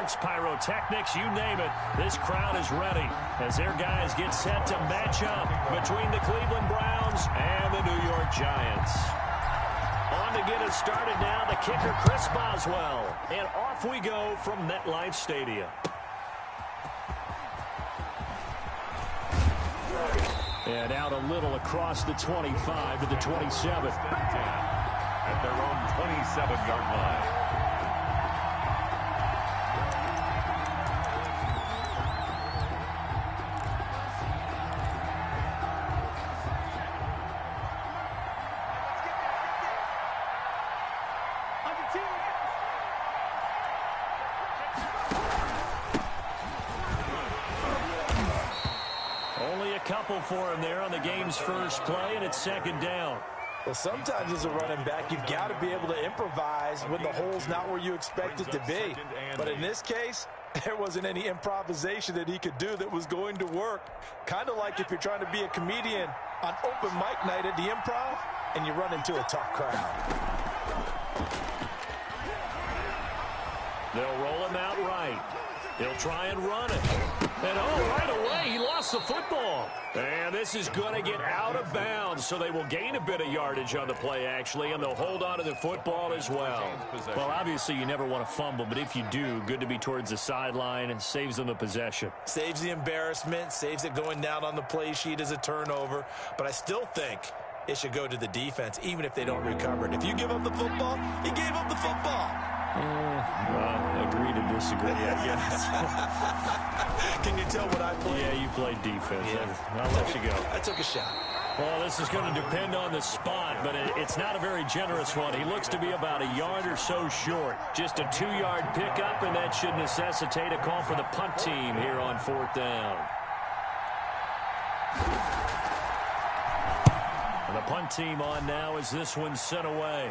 fireworks, pyrotechnics, you name it. This crowd is ready as their guys get set to match up between the Cleveland Browns and the New York Giants. On to get us started now, the kicker, Chris Boswell. And off we go from MetLife Stadium. And out a little across the 25 to the 27. At their own 27-yard line. Couple for him there on the game's first play, and it's second down. Well, sometimes as a running back, you've got to be able to improvise when the hole's not where you expect it to be. But in this case, there wasn't any improvisation that he could do that was going to work. Kind of like if you're trying to be a comedian on open mic night at the Improv, and you run into a tough crowd. They'll roll him out right. He'll try and run it. And, right away, he lost the football. And this is going to get out of bounds, so they will gain a bit of yardage on the play, actually, and they'll hold on to the football as well. Well, obviously, you never want to fumble, but if you do, good to be towards the sideline and saves them the possession. Saves the embarrassment, saves it going down on the play sheet as a turnover. But I still think it should go to the defense, even if they don't recover it. If you give up the football, you gave up the football. Agree to disagree, I guess. Can you tell what I played? Yeah, you played defense. Yeah. I'll let you go. I took a shot. Well, this is going to depend on the spot, but it's not a very generous one. He looks to be about a yard or so short. Just a 2-yard pickup, and that should necessitate a call for the punt team here on 4th down. And the punt team on now as this one's sent away.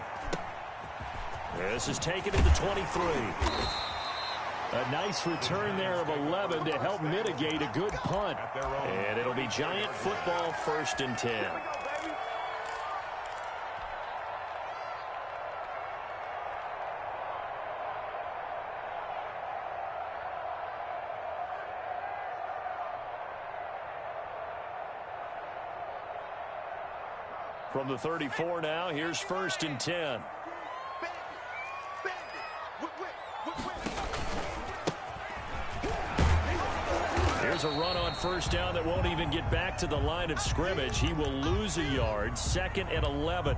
This is taken at the 23. A nice return there of 11 to help mitigate a good punt. And it'll be Giant football, 1st and 10. From the 34 now, here's 1st and 10. Here's a run on 1st down that won't even get back to the line of scrimmage. He will lose a yard. 2nd and 11.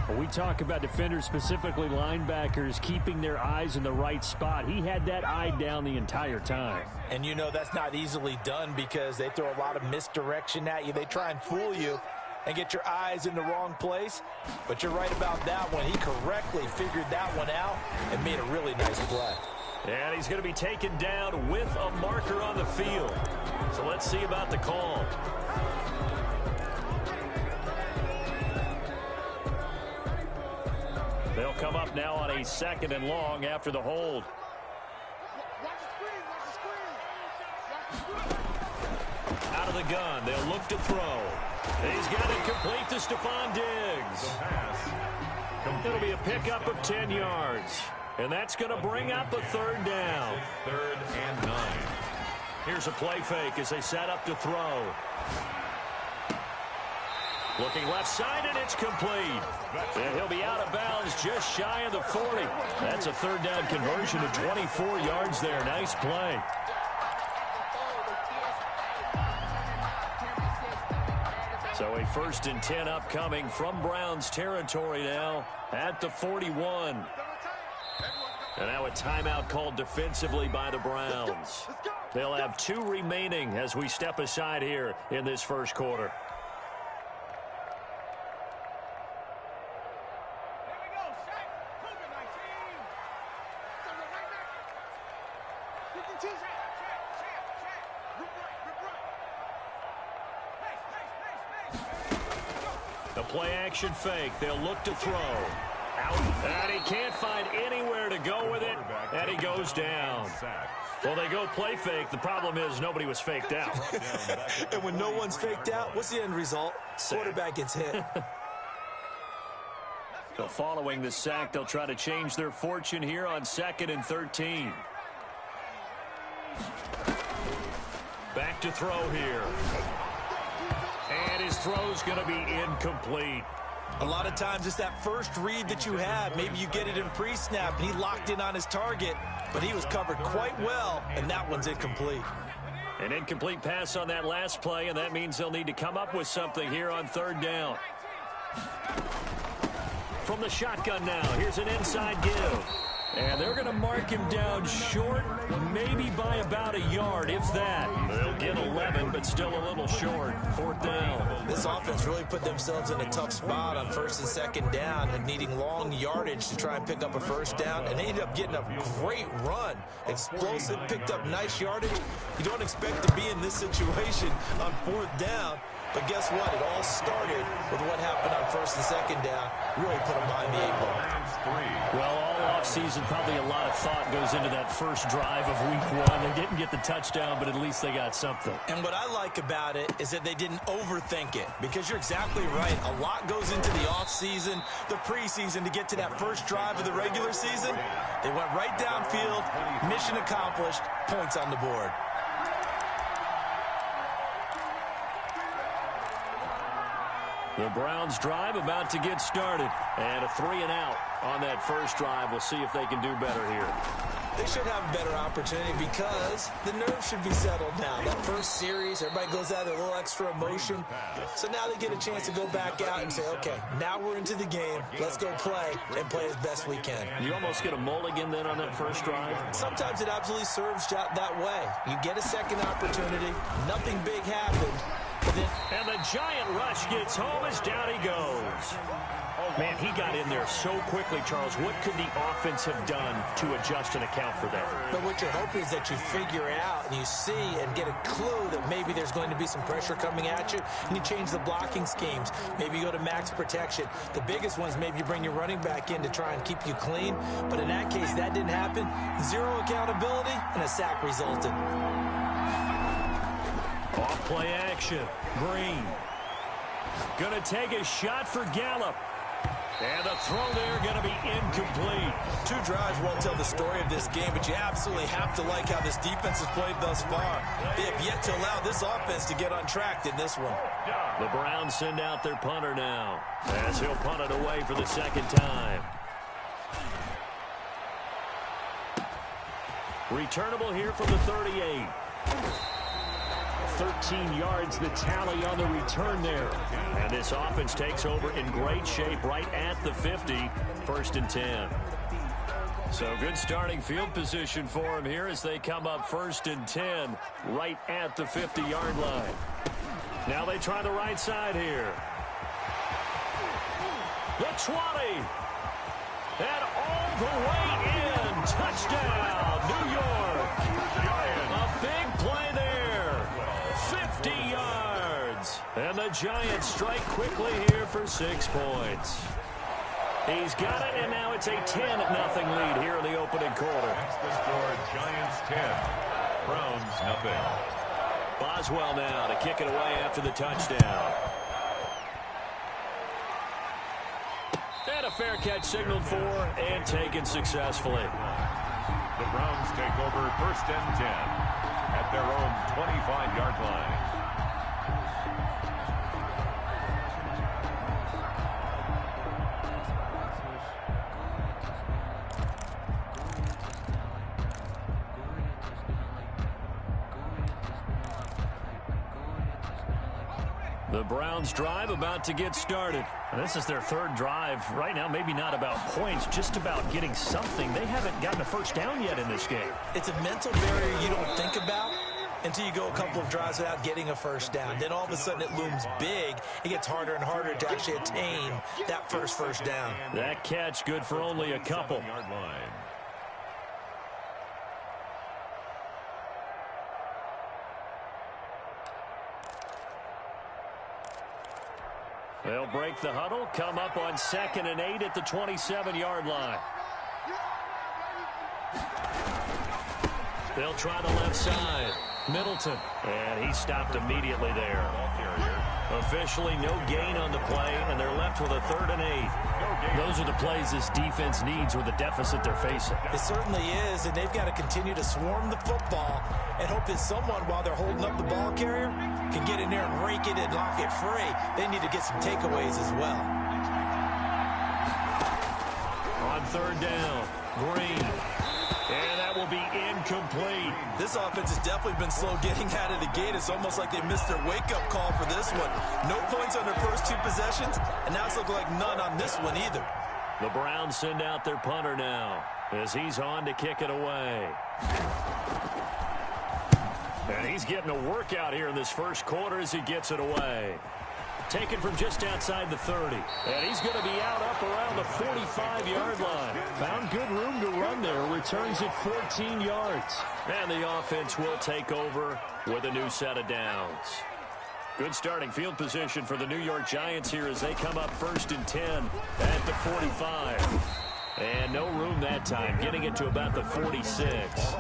When we talk about defenders, specifically linebackers, keeping their eyes in the right spot, he had that eye down the entire time. And you know that's not easily done because they throw a lot of misdirection at you. They try and fool you and get your eyes in the wrong place. But you're right about that one. He correctly figured that one out and made a really nice play. And he's going to be taken down with a marker on the field. So let's see about the call. They'll come up now on a 2nd and long after the hold. Out of the gun. They'll look to throw. He's got it complete to Stephon Diggs. It'll be a pickup of 10 yards. And that's going to bring up a 3rd down. 3rd and 9. Here's a play fake as they set up to throw. Looking left side, and it's complete. And he'll be out of bounds just shy of the 40. That's a 3rd down conversion of 24 yards there. Nice play. So a 1st and 10 upcoming from Browns territory now at the 41. And now a timeout called defensively by the Browns. They'll have 2 remaining as we step aside here in this 1st quarter. The play action fake. They'll look to throw. Out. And he can't find anywhere to go with it. And he goes down. Well, they go play fake. The problem is nobody was faked out. And when no one's faked out, what's the end result? Quarterback gets hit. So following the sack, they'll try to change their fortune here on 2nd and 13. Back to throw here. And his throw's going to be incomplete. A lot of times it's that first read that you have. Maybe you get it in pre-snap, and he locked in on his target, but he was covered quite well, and that one's incomplete. An incomplete pass on that last play, and that means they'll need to come up with something here on third down. From the shotgun now, here's an inside give. And they're going to mark him down short, maybe by about a yard, if that. They'll get 11, but still a little short. Fourth down. This offense really put themselves in a tough spot on first and second down and needing long yardage to try and pick up a first down. And they ended up getting a great run. Explosive, picked up nice yardage. You don't expect to be in this situation on fourth down. But guess what? It all started with what happened on first and second down. Really put them behind the 8 ball. Well, all offseason, probably a lot of thought goes into that first drive of week one. They didn't get the touchdown, but at least they got something. And what I like about it is that they didn't overthink it, because you're exactly right. A lot goes into the offseason, the preseason, to get to that first drive of the regular season. They went right downfield, mission accomplished, points on the board. The Browns drive about to get started. And a 3-and-out on that first drive. We'll see if they can do better here. They should have a better opportunity because the nerves should be settled now. That first series, everybody goes out with a little extra emotion. So now they get a chance to go back out and say, okay, now we're into the game. Let's go play and play as best we can. You almost get a mulligan then on that first drive? Sometimes it absolutely serves that way. You get a second opportunity. Nothing big happened. And the giant rush gets home as down he goes. Man, he got in there so quickly, Charles. What could the offense have done to adjust and account for that? But what you're hoping is that you figure out and you see and get a clue that maybe there's going to be some pressure coming at you, and you change the blocking schemes. Maybe you go to max protection. The biggest ones, maybe you bring your running back in to try and keep you clean. But in that case, that didn't happen. Zero accountability, and a sack resulted. Off play action. Green. Gonna take a shot for Gallup. And the throw there going to be incomplete. 2 drives won't tell the story of this game, but you absolutely have to like how this defense has played thus far. They have yet to allow this offense to get on track in this one. The Browns send out their punter now, as he'll punt it away for the second time. Returnable here from the 38. 13 yards, the tally on the return there. And this offense takes over in great shape right at the 50, 1st and 10. So good starting field position for them here as they come up 1st and 10 right at the 50-yard line. Now they try the right side here. The 20. And all the way in. Touchdown, New York. A big play there. 50 yards. And the Giants strike quickly here for 6 points. He's got it, and now it's a 10-0 lead here in the opening quarter. That's the score. Giants 10, Browns nothing. Boswell now to kick it away after the touchdown. And a fair catch signaled for and taken successfully. The Browns take over 1st and 10 at their own 25-yard line. The Browns drive about to get started. This is their 3rd drive. Right now, maybe not about points, just about getting something. They haven't gotten a first down yet in this game. It's a mental barrier you don't think about until you go a couple of drives without getting a first down. Then all of a sudden it looms big. It gets harder and harder to actually attain that first down. That catch good for only a couple. Yard line. They'll break the huddle, come up on 2nd and 8 at the 27-yard line. They'll try the left side. Middleton. And he stopped immediately there. Officially no gain on the play, and they're left with a 3rd and 8. Those are the plays this defense needs with the deficit they're facing. It certainly is, and they've got to continue to swarm the football and hope that someone, while they're holding up the ball carrier, can get in there and rake it and lock it free. They need to get some takeaways as well. On 3rd down, Green. And that will be incomplete. This offense has definitely been slow getting out of the gate. It's almost like they missed their wake-up call for this one. No points on their first 2 possessions, and now it's looking like none on this one either. The Browns send out their punter now as he's on to kick it away. And he's getting a workout here in this first quarter as he gets it away. Taken from just outside the 30. And he's going to be out up around the 45-yard line. Found good room to run there. Returns it 14 yards. And the offense will take over with a new set of downs. Good starting field position for the New York Giants here as they come up 1st and 10 at the 45. And no room that time, getting it to about the 46.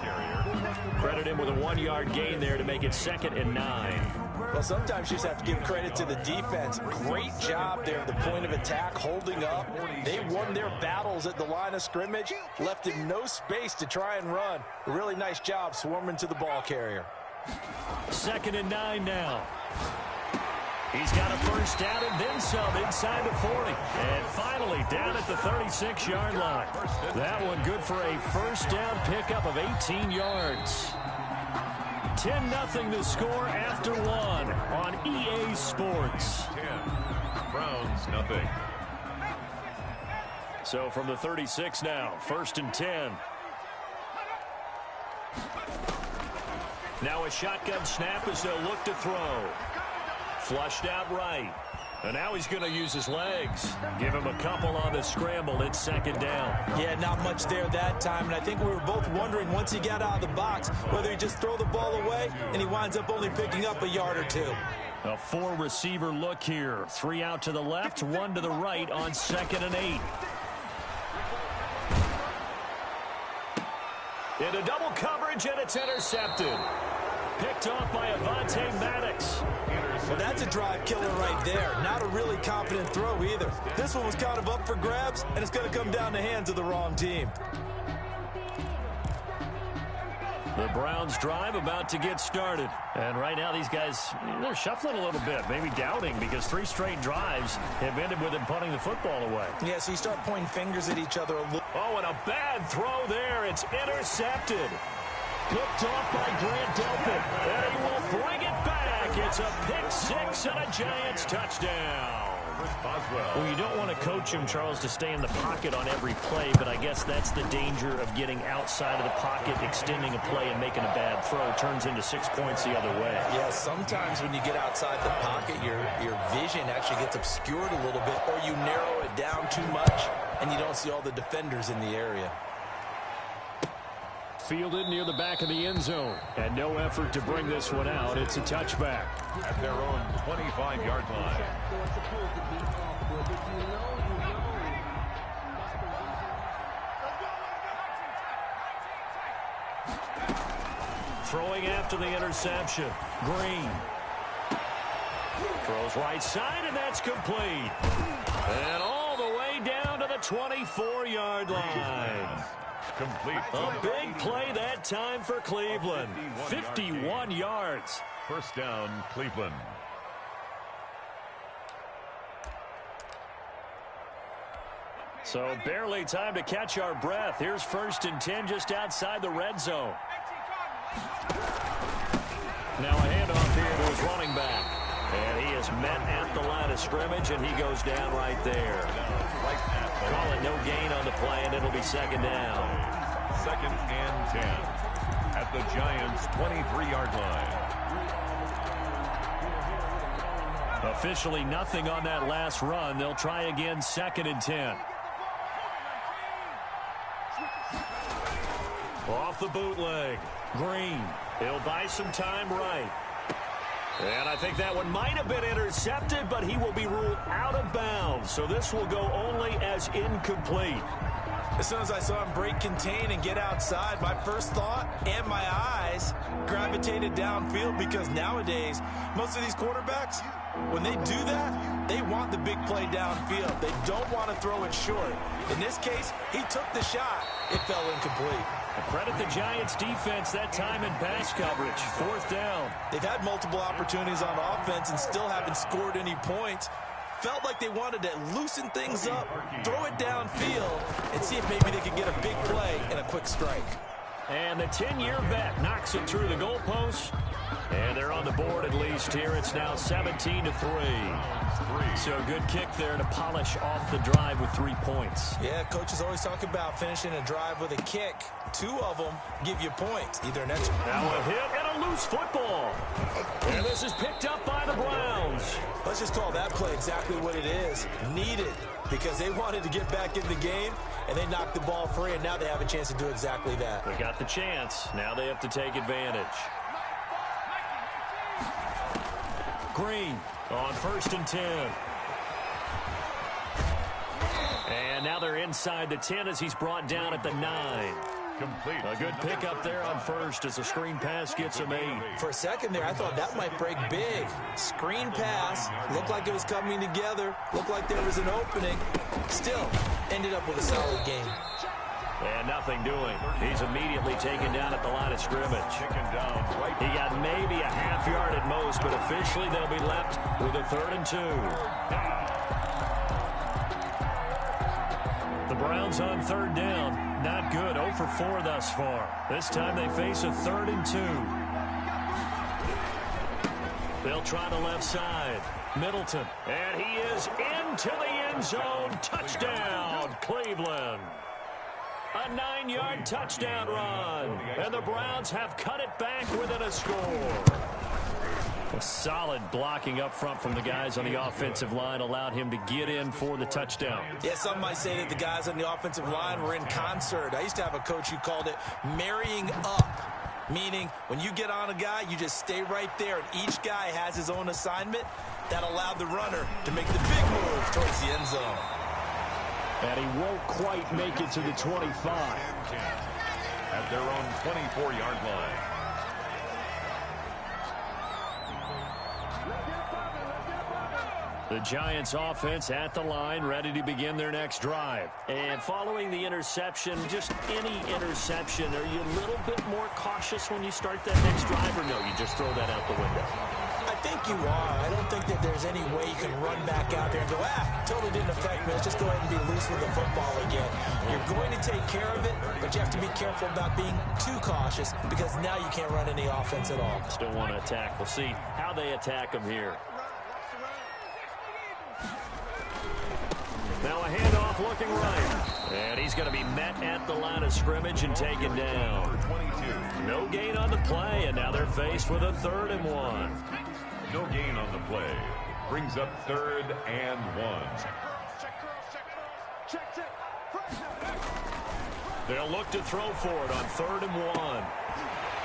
Credit him with a 1-yard gain there to make it 2nd and 9. Well, sometimes you just have to give credit to the defense. Great job there at the point of attack, holding up. They won their battles at the line of scrimmage, left him no space to try and run. A really nice job swarming to the ball carrier. 2nd and 9 now. He's got a first down and then some inside the 40. And finally down at the 36-yard line. That one good for a first down pickup of 18 yards. 10-0 the score after 1 on EA Sports. 10. Browns nothing. So from the 36 now, 1st and 10. Now a shotgun snap as they'll look to throw. Flushed out right. And now he's going to use his legs. Give him a couple on the scramble. It's 2nd down. Yeah, not much there that time. And I think we were both wondering once he got out of the box whether he just throw the ball away and he winds up only picking up a yard or 2. A 4-receiver look here. 3 out to the left, 1 to the right on 2nd and 8. Into double coverage, and it's intercepted. Picked off by Avonte Maddox. Well, that's a drive killer right there. Not a really confident throw either. This one was kind of up for grabs, and it's going to come down the hands of the wrong team. The Browns drive about to get started. And right now these guys, they're shuffling a little bit, maybe doubting, because 3 straight drives have ended with them punting the football away. Yeah, so you start pointing fingers at each other a little. Oh, and a bad throw there. It's intercepted. Picked off by Grant Delpit. And he will bring it back. It's a pick-6 and a Giants touchdown. Well, you don't want to coach him, Charles, to stay in the pocket on every play, but I guess that's the danger of getting outside of the pocket, extending a play, and making a bad throw. Turns into 6 points the other way. Yeah, sometimes when you get outside the pocket, your vision actually gets obscured a little bit, or you narrow it down too much, and you don't see all the defenders in the area. Fielded near the back of the end zone, and no effort to bring this one out. It's a touchback. At their own 25-yard line. Throwing after the interception. Green. Throws right side, and that's complete. And all the way down to the 24-yard line. Complete. A big play that time for Cleveland. 51 yards. First down, Cleveland. So barely time to catch our breath. Here's 1st and 10 just outside the red zone. Now a handoff here to his running back. And he is met at the line of scrimmage, and he goes down right there. Call it no gain on the play, and it'll be 2nd down. 2nd and 10 at the Giants' 23-yard line. Officially nothing on that last run. They'll try again 2nd and 10. Off the bootleg. Green. He'll buy some time right. And I think that one might have been intercepted, but he will be ruled out of bounds. So this will go only as incomplete. As soon as I saw him break contain and get outside, my first thought and my eyes gravitated downfield, because nowadays, most of these quarterbacks, when they do that, they want the big play downfield. They don't want to throw it short. In this case, he took the shot. It fell incomplete. Credit the Giants defense that time in pass coverage. 4th down. They've had multiple opportunities on offense and still haven't scored any points. Felt like they wanted to loosen things up, throw it downfield, and see if maybe they could get a big play and a quick strike. And the 10-year vet knocks it through the goalpost. And they're on the board at least here. It's now 17-3. So a good kick there to polish off the drive with 3 points. Yeah, coaches always talk about finishing a drive with a kick. 2 of them give you points, either an extra. Now a hit and a loose football. And this is picked up by the Browns. Let's just call that play exactly what it is. Needed, because they wanted to get back in the game, and they knocked the ball free, and now they have a chance to do exactly that. They got the chance. Now they have to take advantage. Green on 1st and 10. And now they're inside the 10 as he's brought down at the 9. Complete. A good pickup there on 1st as the screen pass gets him 8. For a second there, I thought that might break big. Screen pass. Looked like it was coming together. Looked like there was an opening. Still, ended up with a solid game. And nothing doing. He's immediately taken down at the line of scrimmage. He got maybe a half yard at most, but officially they'll be left with a 3rd and 2. The Browns on 3rd down. Not good. 0 for 4 thus far. This time they face a 3rd and 2. They'll try the left side. Middleton. And he is into the end zone. Touchdown, Cleveland. A 9-yard touchdown run. And the Browns have cut it back within a score. A solid blocking up front from the guys on the offensive line allowed him to get in for the touchdown. Yeah, some might say that the guys on the offensive line were in concert. I used to have a coach who called it marrying up, meaning when you get on a guy, you just stay right there, and each guy has his own assignment. That allowed the runner to make the big move towards the end zone. And he won't quite make it to the 25. At their own 24-yard line. The Giants offense at the line, ready to begin their next drive. And following the interception, just any interception, are you a little bit more cautious when you start that next drive, or no, you just throw that out the window? I think you are. I don't think that there's any way you can run back out there and go, totally didn't affect me. Let's just go ahead and be loose with the football again. You're going to take care of it, but you have to be careful about being too cautious, because now you can't run any offense at all. Still want to attack. We'll see how they attack them here. Now a handoff looking right. And he's going to be met at the line of scrimmage and taken down. No gain on the play, and now they're faced with a 3rd and 1. No gain on the play. Brings up 3rd and 1. They'll look to throw for it on 3rd and 1.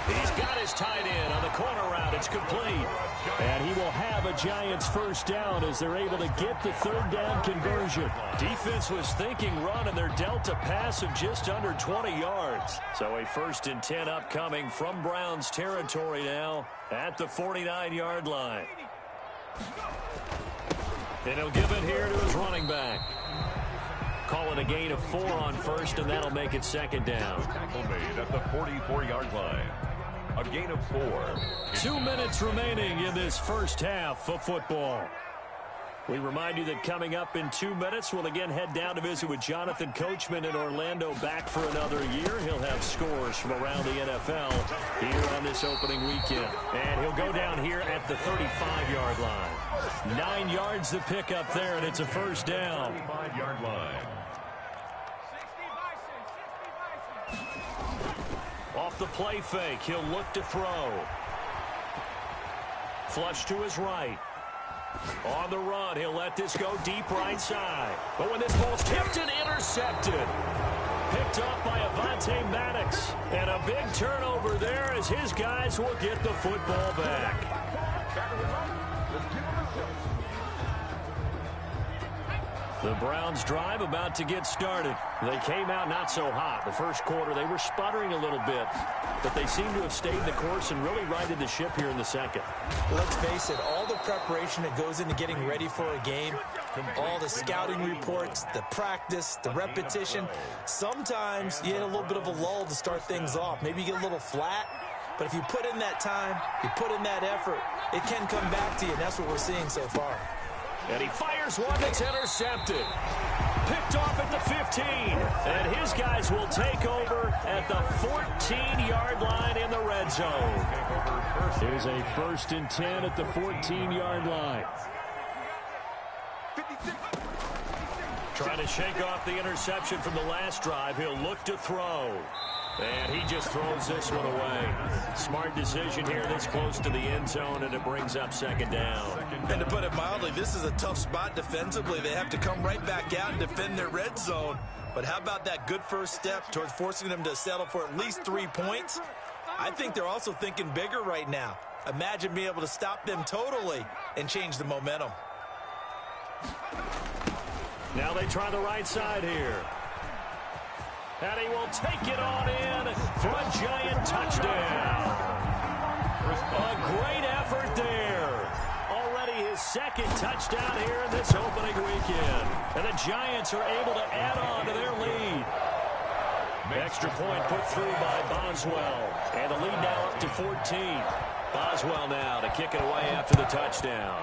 He's got his tight end on the corner route. It's complete. And he will have a Giants 1st down as they're able to get the 3rd down conversion. Defense was thinking run, and they're dealt a pass of just under 20 yards. So a 1st and 10 upcoming from Browns territory now at the 49-yard line. And he'll give it here to his running back. Call it a gain of 4 on 1st, and that'll make it 2nd down. Tackle made at the 44-yard line. A gain of 4. 2 minutes remaining in this first half of football. We remind you that coming up in 2 minutes, we'll again head down to visit with Jonathan Coachman in Orlando, back for another year. He'll have scores from around the NFL here on this opening weekend. And he'll go down here at the 35-yard line. 9 yards to pick up there, and it's a 1st down. 35-yard line. Off the play fake, he'll look to throw. Flush to his right. On the run, he'll let this go deep right side. But when this ball's tipped and intercepted, picked up by Avonte Maddox. And a big turnover there as his guys will get the football back. The Browns drive about to get started. They came out not so hot. The first quarter, they were sputtering a little bit, but they seem to have stayed the course and really righted the ship here in the second. Let's face it, all the preparation that goes into getting ready for a game, all the scouting reports, the practice, the repetition, sometimes you get a little bit of a lull to start things off. Maybe you get a little flat, but if you put in that time, you put in that effort, it can come back to you, and that's what we're seeing so far. And he fires one that's intercepted. Picked off at the 15. And his guys will take over at the 14-yard line in the red zone. Here's a 1st and 10 at the 14-yard line. Trying to shake off the interception from the last drive. He'll look to throw. And he just throws this one away. Smart decision here this close to the end zone, and it brings up 2nd down. And to put it mildly, this is a tough spot defensively. They have to come right back out and defend their red zone. But how about that good first step towards forcing them to settle for at least 3 points? I think they're also thinking bigger right now. Imagine being able to stop them totally and change the momentum. Now they try the right side here. And he will take it on in for a Giant touchdown. A great effort there. Already his 2nd touchdown here in this opening weekend. And the Giants are able to add on to their lead. Extra point put through by Boswell. And the lead now up to 14. Boswell now to kick it away after the touchdown.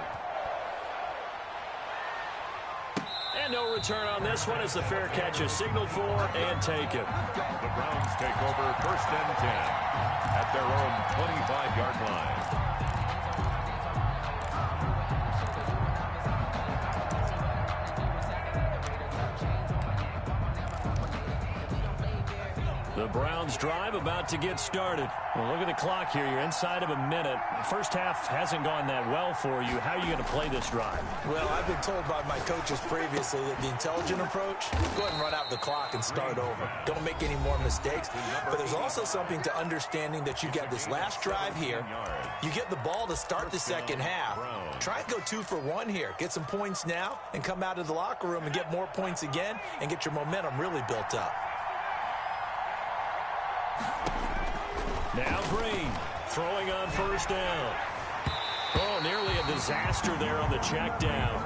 And no return on this one as the fair catch is signaled for and taken. The Browns take over 1st and 10 at their own 25-yard line. The Browns drive about to get started. Well, look at the clock here. You're inside of a minute. First half hasn't gone that well for you. How are you going to play this drive? Well, I've been told by my coaches previously that the intelligent approach, go ahead and run out the clock and start over. Don't make any more mistakes. But there's also something to understanding that you get this last drive here. You get the ball to start the second half. Try and go 2 for 1 here. Get some points now and come out of the locker room and get more points again and get your momentum really built up. Now Green throwing on 1st down. Oh, nearly a disaster there on the check down.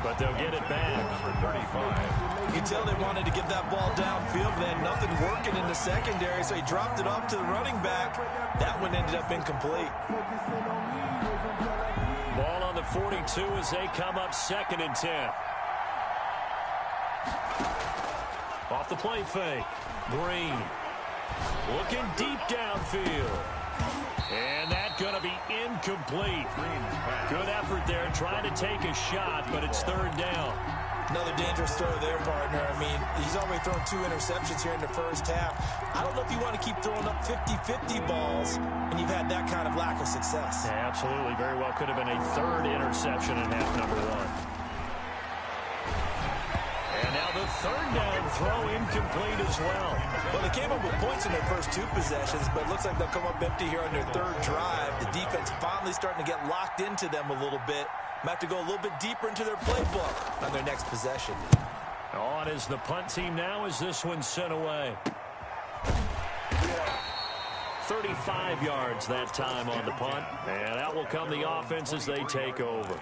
But they'll get it back. Number 35. You can tell they wanted to get that ball downfield, but had nothing working in the secondary, so he dropped it off to the running back. That one ended up incomplete. Ball on the 42 as they come up 2nd and 10. Off the play fake. Green. Looking deep downfield. And that's going to be incomplete. Good effort there trying to take a shot, but it's 3rd down. Another dangerous throw there, partner. I mean, he's already thrown 2 interceptions here in the first half. I don't know if you want to keep throwing up 50-50 balls when you've had that kind of lack of success. Yeah, absolutely. Very well could have been a 3rd interception in half number 1. And now the 3rd down throw incomplete as well. Well, they came up with points in their first 2 possessions, but it looks like they'll come up empty here on their 3rd drive. The defense finally starting to get locked into them a little bit. Might have to go a little bit deeper into their playbook on their next possession. On is the punt team now as this one's sent away. 35 yards that time on the punt. And out will come the offense as they take over.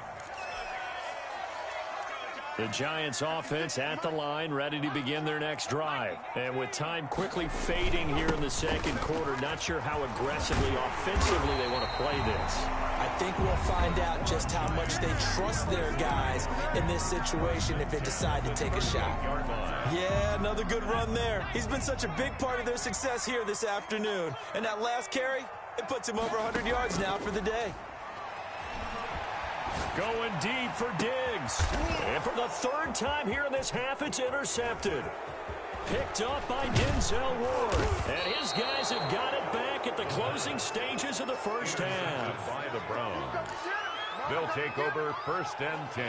The Giants offense at the line, ready to begin their next drive. And with time quickly fading here in the 2nd quarter, not sure how aggressively, offensively they want to play this. I think we'll find out just how much they trust their guys in this situation if they decide to take a shot. Yeah, another good run there. He's been such a big part of their success here this afternoon. And that last carry, it puts him over 100 yards now for the day. Going deep for Diggs. And for the 3rd time here in this half, it's intercepted. Picked up by Denzel Ward. And his guys have got it back at the closing stages of the first half. By the Browns. They'll take over 1st and 10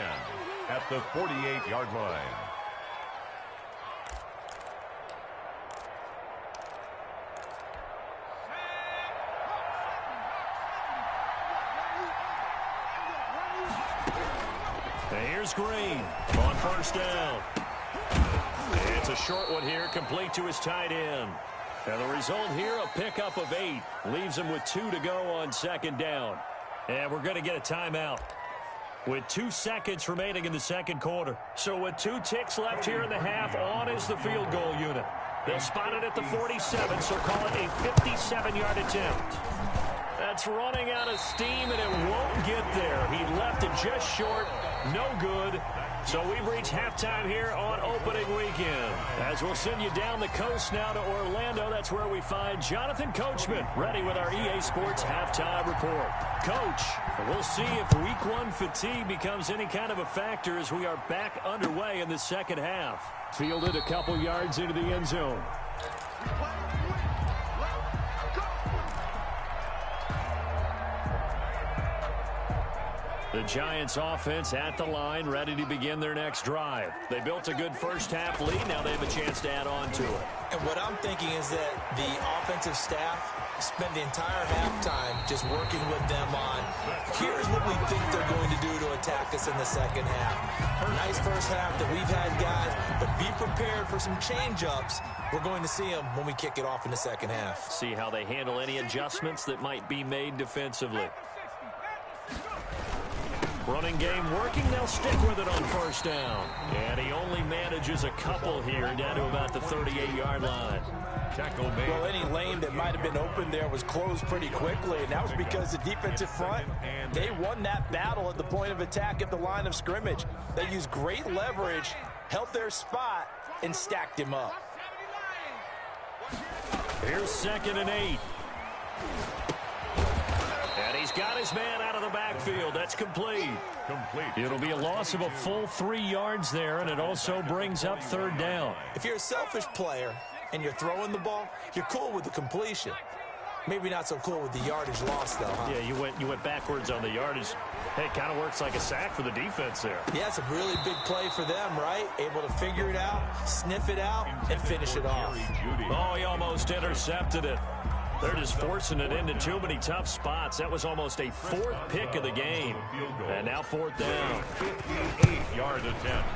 at the 48-yard line. And here Here's Green on first down. It's a short one here, complete to his tight end. And the result here, a pickup of 8. Leaves him with 2 to go on second down. And we're going to get a timeout with 2 seconds remaining in the second quarter. So with 2 ticks left here in the half, on is the field goal unit. They'll spot it at the 47, so call it a 57-yard attempt. That's running out of steam, and it won't get there. He left it just short. No good. So we've reached halftime here on opening weekend. As we'll send you down the coast now to Orlando, that's where we find Jonathan Coachman, ready with our EA Sports halftime report. Coach, we'll see if week 1 fatigue becomes any kind of a factor as we are back underway in the second half. Fielded a couple yards into the end zone. The Giants offense at the line, ready to begin their next drive. They built a good first half lead. Now they have a chance to add on to it. And what I'm thinking is that the offensive staff spent the entire halftime just working with them on, here's what we think they're going to do to attack us in the second half. Nice first half that we've had, guys, but be prepared for some change-ups. We're going to see them when we kick it off in the second half. See how they handle any adjustments that might be made defensively. Running game working. They'll stick with it on first down. And he only manages a couple here down to about the 38-yard line. Tackle made. Well, any lane that might have been open there was closed pretty quickly, and that was because the defensive front, they won that battle at the point of attack at the line of scrimmage. They used great leverage, held their spot, and stacked him up. Here's 2nd and 8. And he's got his man out of the backfield. That's complete. It'll be a loss of a full 3 yards there, and it also brings up 3rd down. If you're a selfish player and you're throwing the ball, you're cool with the completion. Maybe not so cool with the yardage loss, though, huh? Yeah, you went backwards on the yardage. Hey, it kind of works like a sack for the defense there. Yeah, it's a really big play for them, right? Able to figure it out, sniff it out, and finish it off. Oh, he almost intercepted it. They're just forcing it into too many tough spots. That was almost a 4th pick of the game. And now 4th down. 58-yard attempt.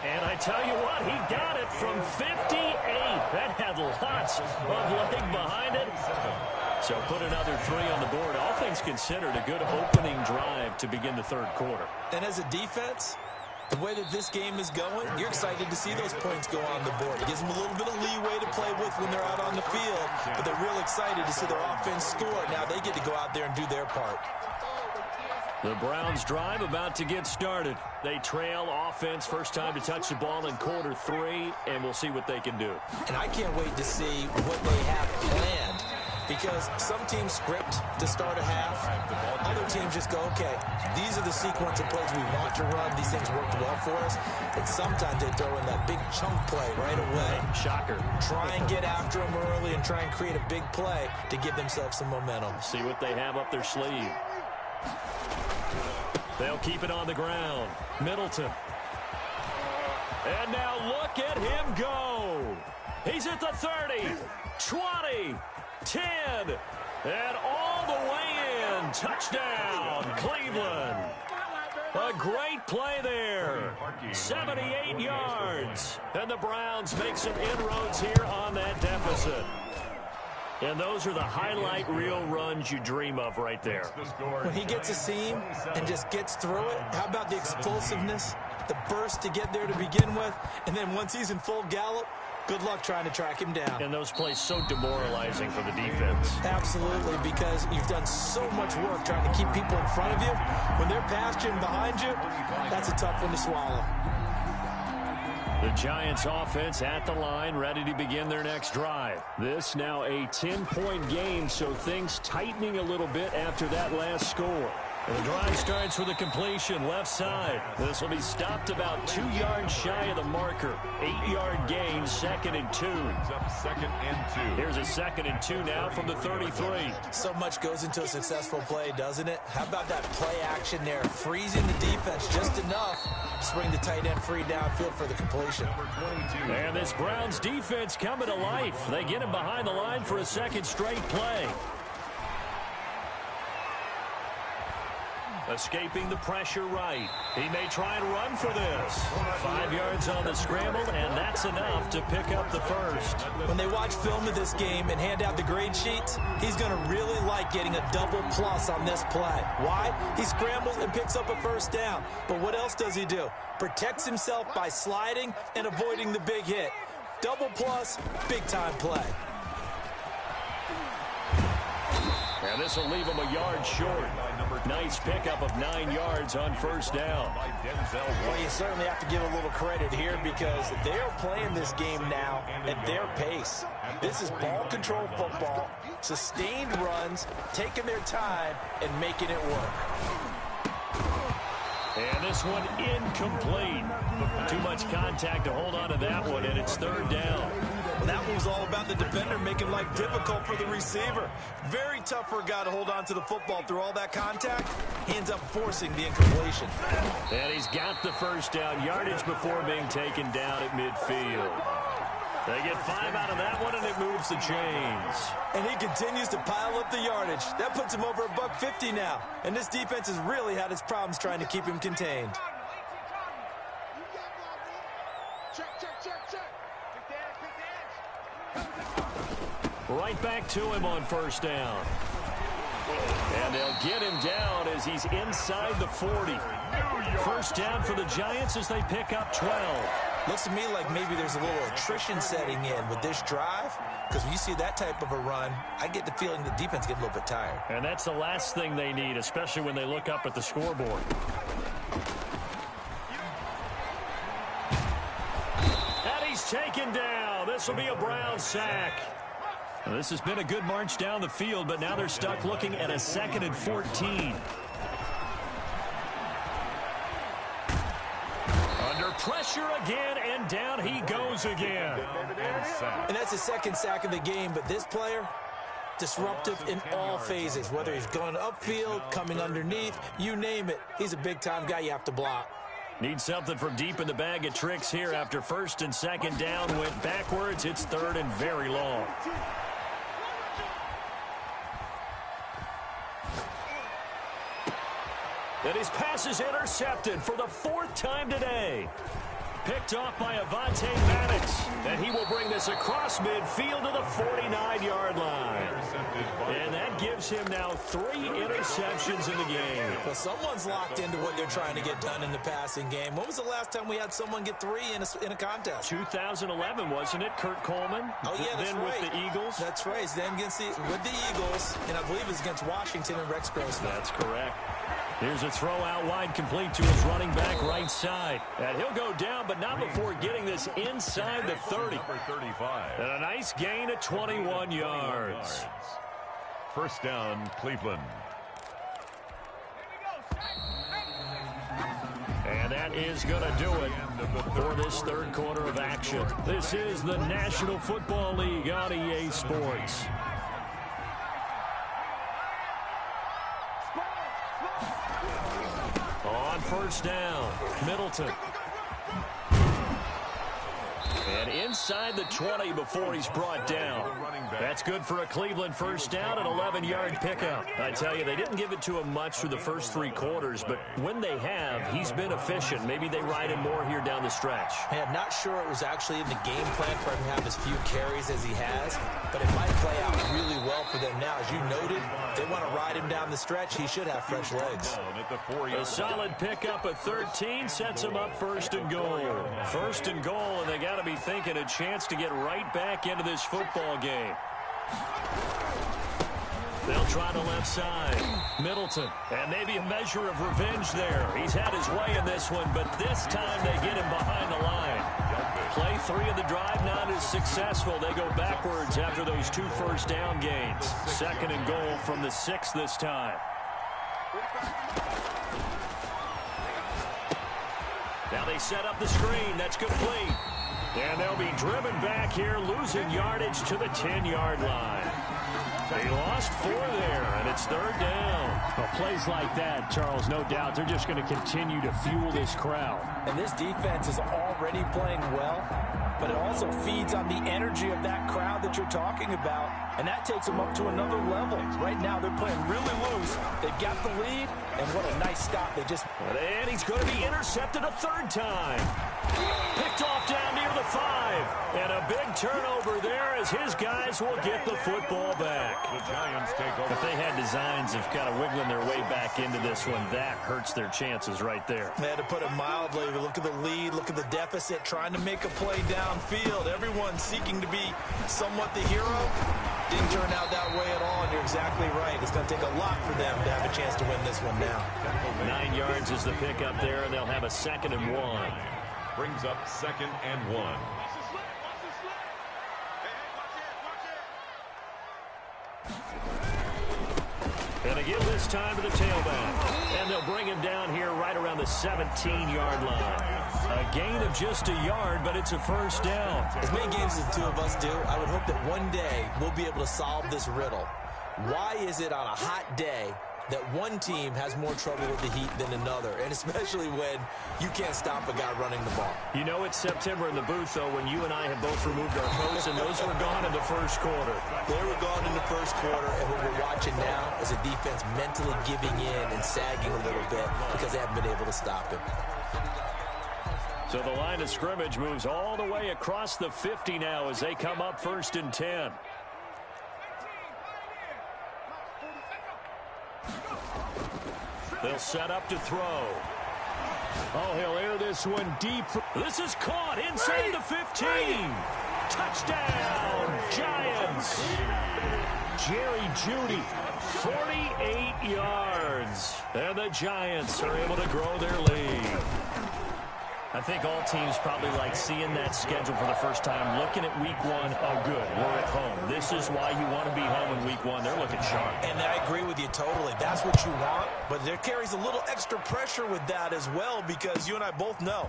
And I tell you what, he got it from 58. That had lots of leg behind it. So put another 3 on the board. All things considered, a good opening drive to begin the 3rd quarter. And as a defense, the way that this game is going, you're excited to see those points go on the board. It gives them a little bit of leeway to play with when they're out on the field, but they're real excited to see their offense score. Now they get to go out there and do their part. The Browns drive about to get started. They trail offense, first time to touch the ball in quarter 3, and we'll see what they can do. And I can't wait to see what they have planned, because some teams script to start a half. Other teams just go, okay, these are the sequence of plays we want to run. These things worked well for us. And sometimes they throw in that big chunk play right away. Shocker. Try and get after them early and try and create a big play to give themselves some momentum. See what they have up their sleeve. They'll keep it on the ground. Middleton. And now look at him go. He's at the 30, 20, 10, and all the way in. Touchdown, Cleveland. A great play there. 78 yards. And the Browns make some inroads here on that deficit. And those are the highlight reel runs you dream of right there. When he gets a seam and just gets through it, how about the explosiveness, the burst to get there to begin with, and then once he's in full gallop, good luck trying to track him down. And those plays so demoralizing for the defense. Absolutely, because you've done so much work trying to keep people in front of you. When they're past you and behind you, that's a tough one to swallow. The Giants offense at the line, ready to begin their next drive. This now a 10-point game, so things tightening a little bit after that last score. And the drive starts with a completion left side. This will be stopped about 2 yards shy of the marker. 8-yard gain, 2nd and 2. Second and 2. Here's a 2nd and 2 now from the 33. So much goes into a successful play, doesn't it? How about that play action there? Freezing the defense just enough to bring the tight end free downfield for the completion. And this Browns defense coming to life. They get him behind the line for a second straight play. Escaping the pressure right. He may try and run for this. 5 yards on the scramble, and that's enough to pick up the first. When they watch film of this game and hand out the grade sheets, he's going to really like getting a double plus on this play. Why? He scrambles and picks up a first down. But what else does he do? Protects himself by sliding and avoiding the big hit. Double plus, big-time play. And this will leave him a yard short. Nice pickup of 9 yards on first down. Well, you certainly have to give a little credit here because they're playing this game now at their pace. This is ball control football, sustained runs, taking their time, and making it work. And this one incomplete. Too much contact to hold on to that one, and it's third down. Well, that one was all about the defender making life difficult for the receiver. Very tough for a guy to hold on to the football through all that contact. He ends up forcing the incompletion. And he's got the first down yardage before being taken down at midfield. They get 5 out of that one, and it moves the chains. And he continues to pile up the yardage. That puts him over $150 now. And this defense has really had its problems trying to keep him contained. Right back to him on first down. And they'll get him down as he's inside the 40. First down for the Giants as they pick up 12. Looks to me like maybe there's a little attrition setting in with this drive. Because when you see that type of a run, I get the feeling the defense gets a little bit tired. And that's the last thing they need, especially when they look up at the scoreboard. And he's taken down. This will be a Brown sack. Well, this has been a good march down the field, but now they're stuck looking at a 2nd and 14. Under pressure again, and down he goes again. And that's the second sack of the game, but this player, disruptive in all phases, whether he's going upfield, coming underneath, you name it. He's a big-time guy you have to block. Need something from deep in the bag of tricks here after first and second down went backwards. It's third and very long. And his pass is intercepted for the 4th time today. Picked off by Avonte Maddox. And he will bring this across midfield to the 49-yard line. And that gives him now 3 interceptions in the game. Well, someone's locked into what they're trying to get done in the passing game. When was the last time we had someone get 3 in a contest? 2011, wasn't it? Kurt Coleman? Oh, yeah, that's then right. With the Eagles? That's right. Then with the Eagles, and I believe it was against Washington and Rex Grossman. That's correct. Here's a throw out wide, complete to his running back right side. And he'll go down, but not before getting this inside the 30. And a nice gain of 21 yards. First down, Cleveland. And that is going to do it for this third quarter of action. This is the National Football League on EA Sports. On first down, Middleton. And inside the 20 before he's brought down. That's good for a Cleveland first down, an 11-yard pickup. I tell you, they didn't give it to him much through the first 3 quarters, but when they have, he's been efficient. Maybe they ride him more here down the stretch. Hey, I'm not sure it was actually in the game plan for him to have as few carries as he has, but it might play out really well for them now. As you noted, they want to ride him down the stretch. He should have fresh legs. A solid pickup at 13 sets him up first and goal. First and goal, and they got to be thinking a chance to get right back into this football game. They'll try the left side. Middleton. And maybe a measure of revenge there. He's had his way in this one, but this time they get him behind the line. Play 3 of the drive not as successful. They go backwards after those 2 first down gains. 2nd and goal from the 6 this time. Now they set up the screen. That's complete. And they'll be driven back here, losing yardage to the 10-yard line. They lost 4 there, and it's third down. Well, plays like that, Charles, no doubt, they're just going to continue to fuel this crowd. And this defense is already playing well, but it also feeds on the energy of that crowd that you're talking about. and that takes them up to another level. Right now, they're playing really loose. They've got the lead, and what a nice stop. They just... And he's going to be intercepted a third time. Picked off down near the 5. And a big turnover there as his guys will get the football back. The Giants take over. If they had designs of kind of wiggling their way back into this one, that hurts their chances right there. They had to put it mildly. Look at the lead. Look at the deficit. Trying to make a play downfield. Everyone seeking to be somewhat the hero. Didn't turn out that way at all, and you're exactly right. It's going to take a lot for them to have a chance to win this one now. 9 yards is the pickup there, and they'll have a 2nd and 1. Brings up 2nd and 1. And they give this time to the tailback. And they'll bring him down here right around the 17-yard line. A gain of just a yard, but it's a first down. As many games as the two of us do, I would hope that one day we'll be able to solve this riddle. Why is it on a hot day that one team has more trouble with the heat than another, and especially when you can't stop a guy running the ball? You know it's September in the booth, though, when you and I have both removed our coats, and those were gone in the first quarter. They were gone in the first quarter, and what we're watching now is a defense mentally giving in and sagging a little bit because they haven't been able to stop him. So the line of scrimmage moves all the way across the 50 now as they come up 1st and 10. They'll set up to throw. Oh, he'll air this one deep. This is caught inside the 15. Touchdown, Giants. Jerry Jeudy, 48 yards. And the Giants are able to grow their lead. I think all teams probably like seeing that schedule for the first time, looking at week 1. Oh, good, we're at home. This is why you want to be home in week 1. They're looking sharp. And I agree with you totally. That's what you want, but there carries a little extra pressure with that as well because you and I both know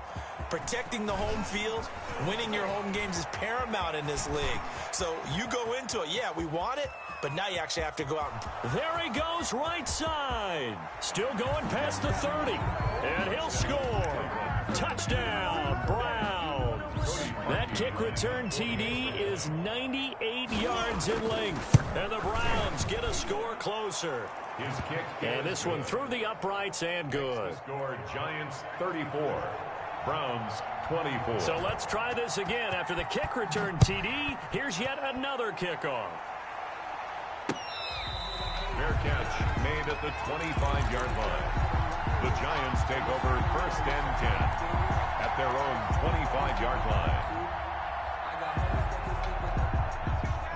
protecting the home field, winning your home games is paramount in this league. So you go into it, yeah, we want it, but now you actually have to go out and... There he goes, right side. Still going past the 30. And he'll score. Touchdown, Browns. That kick return TD is 98 yards in length. And the Browns get a score closer. His kick. And this one through the uprights and good. Score Giants 34. Browns 24. So let's try this again. After the kick return TD, here's yet another kickoff. Fair catch made at the 25-yard line. The Giants take over 1st and 10 at their own 25-yard line.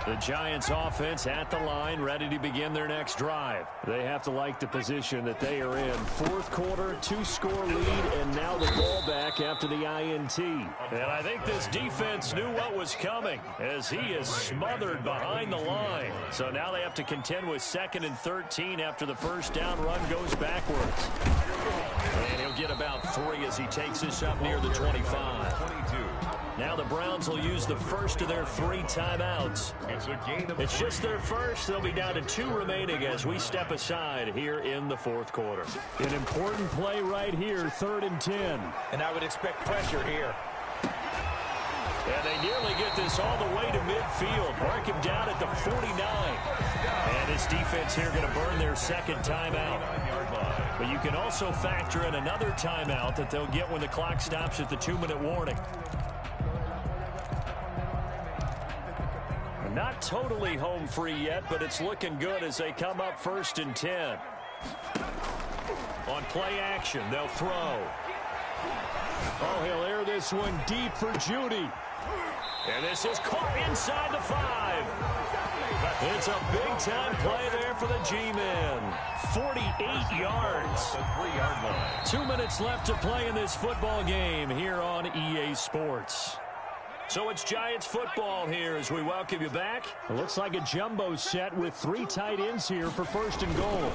The Giants offense at the line, ready to begin their next drive. They have to like the position that they are in. 4th quarter, 2-score lead, and now the ball back after the INT. And I think this defense knew what was coming as he is smothered behind the line. So now they have to contend with 2nd and 13 after the first down run goes backwards. And he'll get about 3 as he takes this up near the 25. 22. Now the Browns will use the first of their 3 timeouts. It's a gain of... It's just their first. They'll be down to 2 remaining as we step aside here in the 4th quarter. An important play right here, 3rd and 10. And I would expect pressure here. And they nearly get this all the way to midfield. Mark him down at the 49. And this defense here going to burn their 2nd timeout. But you can also factor in another timeout that they'll get when the clock stops at the 2-minute warning. Not totally home free yet, but it's looking good as they come up 1st and 10. On play action, they'll throw. Oh, he'll air this one deep for Jeudy. And this is caught inside the 5. It's a big-time play there for the G-men. 48 yards. The 3-yard line. 2 minutes left to play in this football game here on EA Sports. So it's Giants football here as we welcome you back. It looks like a jumbo set with 3 tight ends here for 1st and goal.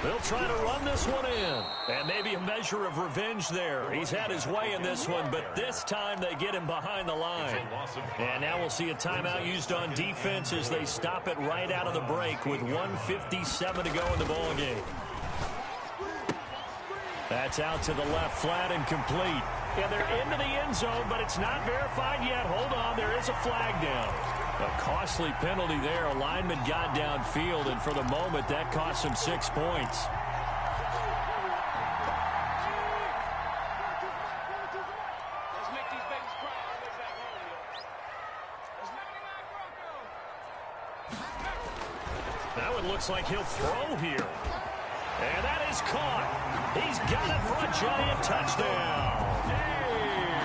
They'll try to run this one in. And maybe a measure of revenge there. He's had his way in this one, but this time they get him behind the line. And now we'll see a timeout used on defense as they stop it right out of the break with 1:57 to go in the ball game. That's out to the left, flat and complete. And they're into the end zone, but it's not verified yet. Hold on, there is a flag down. A costly penalty there. A lineman got downfield, and for the moment, that cost him 6 points. Now it looks like he'll throw here. And that is caught. He's got it for a Giant touchdown.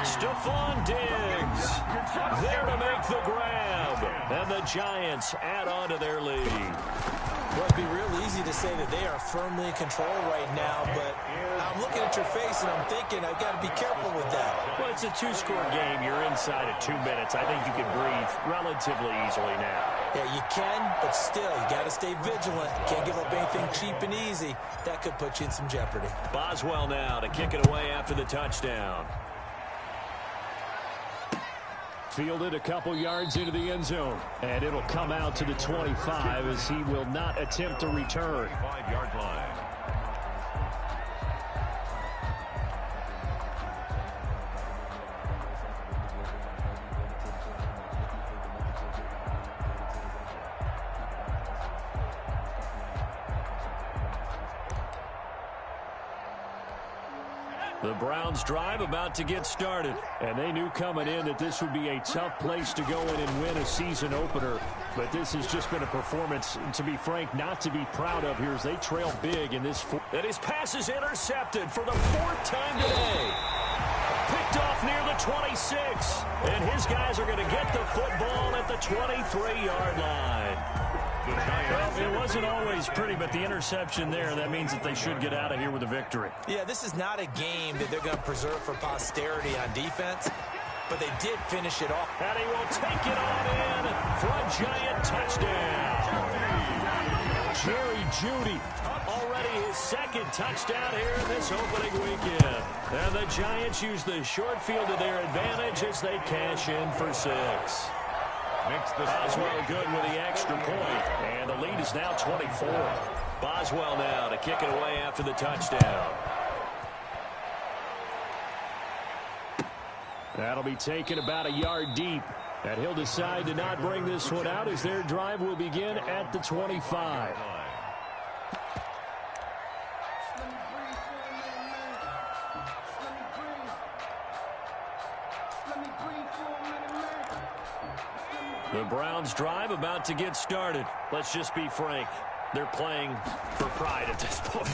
Stephon Diggs there to make the grab. And the Giants add on to their lead. Well, it'd be real easy to say that they are firmly in control right now, but I'm looking at your face and I'm thinking I've got to be careful with that. Well, it's a 2-score game. You're inside at 2 minutes. I think you can breathe relatively easily now. Yeah, you can, but still, you got to stay vigilant. Can't give up anything cheap and easy. That could put you in some jeopardy. Boswell now to kick it away after the touchdown. Fielded a couple yards into the end zone, and it'll come out to the 25 as he will not attempt to return. 5-yard line. The Browns drive about to get started, and they knew coming in that this would be a tough place to go in and win a season opener. But this has just been a performance, to be frank, not to be proud of here as they trail big in this. And his pass is intercepted for the 4th time today. Picked off near the 26, and his guys are going to get the football at the 23-yard line. Well, it wasn't always pretty, but the interception there, that means that they should get out of here with a victory. Yeah, this is not a game that they're going to preserve for posterity on defense, but they did finish it off. And he will take it on in for a Giant touchdown. Jerry Jeudy, already his 2nd touchdown here in this opening weekend. And the Giants use the short field to their advantage as they cash in for 6. Boswell good with the extra point, and the lead is now 24. Boswell now to kick it away after the touchdown. That'll be taken about a yard deep, and he'll decide to not bring this one out as their drive will begin at the 25. The Browns drive about to get started. Let's just be frank. They're playing for pride at this point.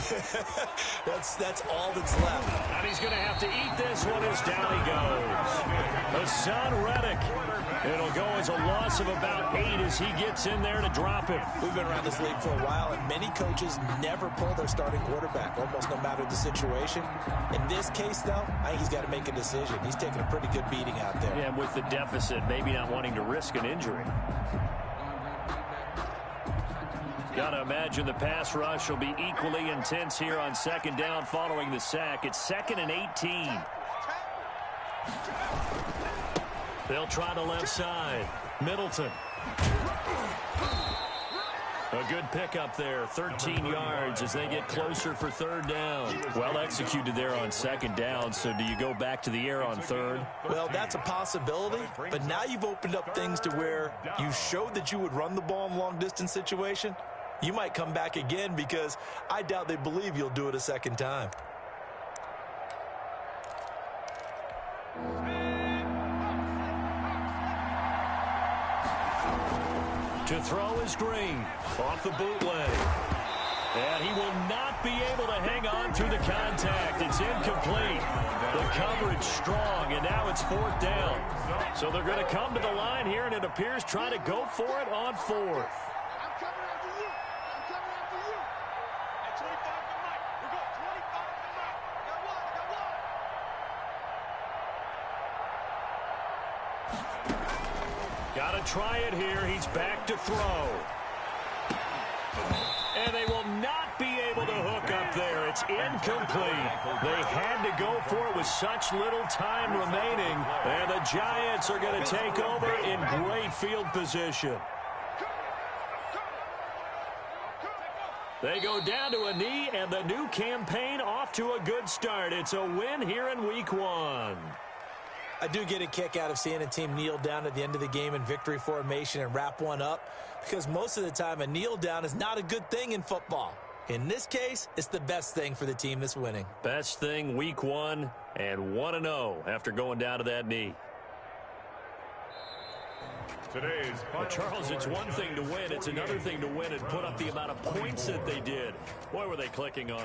That's all that's left. And he's going to have to eat this one as down he goes. Hassan Reddick. It'll go as a loss of about 8 as he gets in there to drop him. We've been around this league for a while, and many coaches never pull their starting quarterback, almost no matter the situation. In this case, though, I think he's got to make a decision. He's taking a pretty good beating out there. Yeah, with the deficit, maybe not wanting to risk an injury. Got to imagine the pass rush will be equally intense here on 2nd down following the sack. It's 2nd and 18. They'll try the left side. Middleton. A good pickup there, 13 yards as they get closer for 3rd down. Well executed there on 2nd down, so do you go back to the air on 3rd? Well, that's a possibility, but now you've opened up things to where you showed that you would run the ball in long-distance situation. You might come back again because I doubt they believe you'll do it a 2nd time. To throw is Green. Off the bootleg. And he will not be able to hang on through the contact. It's incomplete. The coverage strong, and now it's 4th down. So they're going to come to the line here, and it appears try to go for it on 4th. Got to try it here. He's back to throw. And they will not be able to hook up there. It's incomplete. They had to go for it with such little time remaining. And the Giants are going to take over in great field position. They go down to a knee, and the new campaign off to a good start. It's a win here in Week 1. I do get a kick out of seeing a team kneel down at the end of the game in victory formation and wrap one up, because most of the time a kneel down is not a good thing in football. In this case, it's the best thing for the team that's winning. Best thing week 1 and 1-0 after going down to that knee. Today's Charles, it's one thing to win. It's another thing to win and put up the amount of points that they did. Boy, were they clicking on